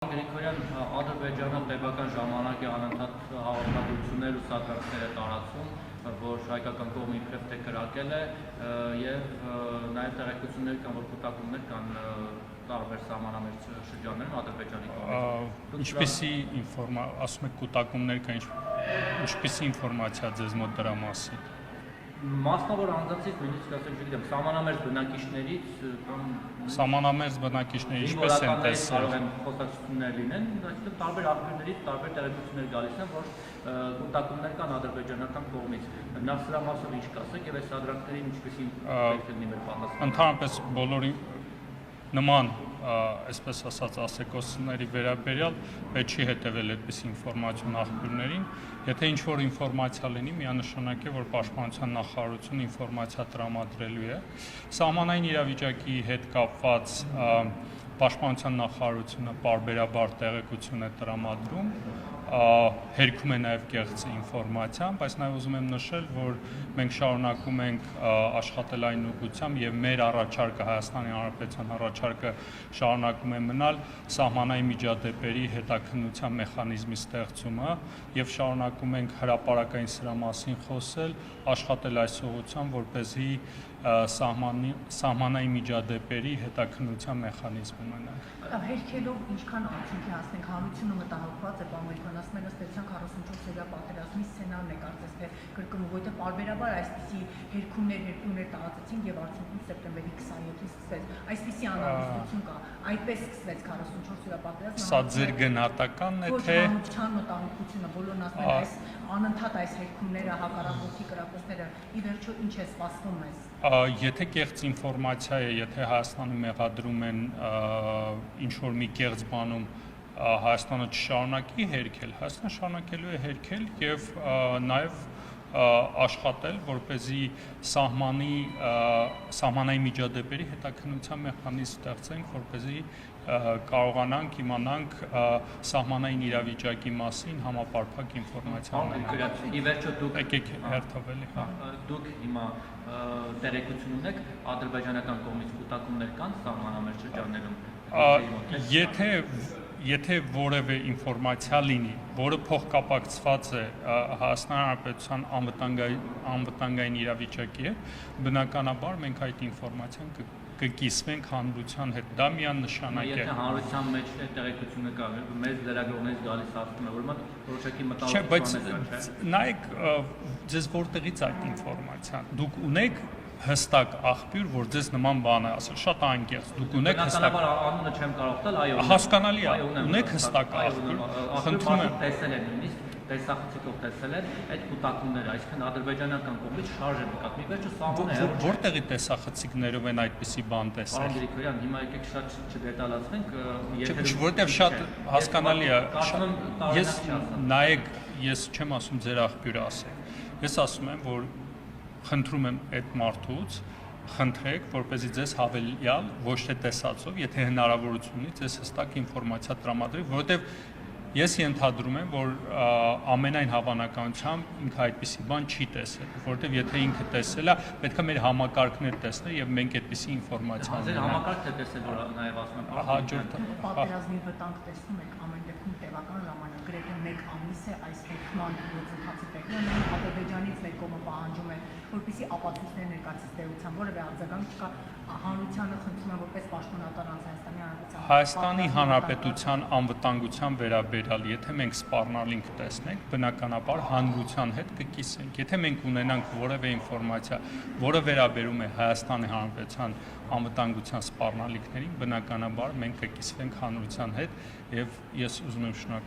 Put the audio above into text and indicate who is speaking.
Speaker 1: Գրիգորյան Ադրբեջանը տևական ժամանակ է անընդհատ հաղորդագրություններ ու սադրանքներ է տարածում, որ հայկական կողմը իբրև թե կրակել է եւ նաեւ տեղեկություններ կան, որ կուտակումներ կան տարբեր սահմանամերձ շրջաններում Ադրբեջանի կողմից։
Speaker 2: Ինչպիսի ասում եք կուտակումներ կան, ինչպիսի ինֆորմացիա ձեզ մոտ դրա մասին։
Speaker 1: Մասնավոր անձանցից նույնիսկ ասեմ, չգիտեմ, սահմանամերձ բնակիչներից կամ
Speaker 2: սահմանամերձ բնակիչներ ինչպես են տեսել։
Speaker 1: Կարող են խոսակցություններ լինեն, այսինքն տարբեր աղբյուրներից տարբեր տեղեկություններ գալիս են, որ կուտակումներ կան ադրբեջանական կողմից։ Նախ սրա մասով ինչ կասեք եւ այս սադրանքներին ինչպեսի լինի մեր պատասխանը։
Speaker 2: Ընդհանրապես բոլորի նման, այսպես ասած, ասեկոսների վերաբերյալ պետք չի հետևել այդպես ինֆորմացիոն աղբյուրներին։ Եթե ինչ-որ ինֆորմացիա լինի, միանշանակ է, որ Պաշտպանության նախարարությունը ինֆորմացիա տրամադրելու է։ Սահմանային իրավիճակի հետ կապված Պաշտպանության նախարարությունը պարբերաբար տեղեկություն է տրամադրում, հերքում է նաև կեղծ ինֆորմացիան, բայց նաև ուզում եմ նշել, որ մենք շարունակում ենք աշխատել այն ուղղությամբ եւ մեր առաջարկը Հայաստանի Հանրապետության առաջարկը շարունակում է մնալ սահմանային միջադեպերի հետաքննության մեխանիզմի ստեղծումը եւ շարունակում ենք հրապարակային սրա մասին խոսել, աշխատել այս ուղղությամբ, որպեսզի սահմանային միջադեպերի հետաքննության մեխանիզմը մնա։
Speaker 3: Հերքելով ինչքան արդյունքի հասնենք, հանրությունը մտահոգված է, բանվորական ասում են, ըստ էության 44-օրյա պատերազմի սցենարն է կարծես թե կրկնում, որովհետև պարբերաբար այսպիսի հերքումներ տարածեցին եւ արդյունքում սեպտեմբերի 27-ին սկսվեց։ Այսպիսի անհանգստություն կա, այդպես սկսվեց 44-օրյա պատերազմը։
Speaker 2: Սա ձեր գնահատականն է, թե
Speaker 3: հանրության մտահոգությունը բոլորն ասում են, այս անընդհատ այս հերքումները, հակառակորդի կրակոցները ի վերջո ինչ է սպասվում մեզ։
Speaker 2: Եթե կեղծ ինֆորմացիա է, եթե Հայաստանը մեղադրում են ինչ-որ մի կեղծ բանում Հայաստանը չշարունակի հերքել, Հայաստանը շարունակելու է հերքել եւ նաեւ աշխատել, որպեսզի սահմանային միջադեպերի հետաքննության մեխանիզմ ստեղծենք, որպեսզի կարողանանք իմանանք սահմանային իրավիճակի մասին համապարփակ ինֆորմացիա
Speaker 1: ունենալ։ Ի վերջո դուք
Speaker 2: եկեք հերթովելի,
Speaker 1: դուք հիմա տեղեկություն ունեք ադրբեջանական կողմից կուտակումներ կան սահմանամերձ շրջաններում։
Speaker 2: Եթե որևէ ինֆորմացիա լինի, որը փոխկապակցված է Հայաստանի Հանրապետության անվտանգային իրավիճակի հետ, բնականաբար մենք այդ ինֆորմացիան կկիսվենք հանրության հետ։ Դա միանշանակ է։
Speaker 1: Եթե հանրության մեջ տեղեկությունը կա, մեծ լրագրողներից գալիս ասում է, որ որոշակի
Speaker 2: մտահոգություն է։ Չէ, բայց նայեք, ձեզ որտեղից այդ ինֆորմացիան։ Դուք ունեք հստակ աղբյուր, որ ձեզ նման բան է ասել, շատ անկեղծ։ Դուք ունեք հստակ
Speaker 1: անունը չեմ կարող տալ, այո։
Speaker 2: Հասկանալի է, ունեք հստակ աղբյուր, խնդրում եմ
Speaker 1: տեսել են նույնիսկ տեսախցիկով տեսել են այդ կուտակումները, այսինքն ադրբեջանական կողմից շարժ է նկատվում։ Վերջը սահմանը է։
Speaker 2: Որտեղի տեսախցիկներով են այդպիսի բան տեսել։
Speaker 1: Պարոն Գրիգորյան, հիմա եկեք շատ չդետալացնենք,
Speaker 2: որտեղ շատ հասկանալի է։ Ես նայեք, ես չեմ ասում ձեր աղբյուրը ասեք։ Ես ասում եմ, որ խնդրում եմ այդ մարդուց խնդրեք, որպեսզի ձեզ հավելյալ ոչ թե տեսածով, եթե հնարավորություն ունի, ձեզ հստակ ինֆորմացիա տրամադրի, որովհետև ես ենթադրում եմ, որ ամենայն հավանականությամբ ինքը այդպիսի բան չի տեսել, որովհետև եթե ինքը տեսել է, պետք է մեր համակարգներ տեսնել եւ մենք այդպիսի ինֆորմացիա
Speaker 1: ունենանք։ Ձեր համակարգը տեսել, որ նաեւ ասում եմ,
Speaker 3: հաջորդը պատերազմի վտանգ տեսնում եք ամեն դեպքում տևական ժամանակ, գրեթե 1 ամիս է այս հերքման գործընթացի տեխնիկան, Ադրբեջանից մեր կողմը պահանջում է, որպեսզի ապացույցներ ներկայացնի դերության, որևէ արձագանք չկա, հանրությանը խնդրում եմ որպես պաշտոնատար
Speaker 2: Հայաստանի Հանրապետության անվտանգության վերաբերյալ, եթե մենք սպառնալինք տեսնենք, բնականաբար հանրության հետ կկիսենք։ Եթե մենք ունենանք որևէ ինֆորմացիա, որը վերաբերում է Հայաստանի Հանրապետության անվտանգության սպառնալիքներին, բնականաբար մենք կկիսվենք հանրության հետ եւ ես ուզում եմ շնորհակալ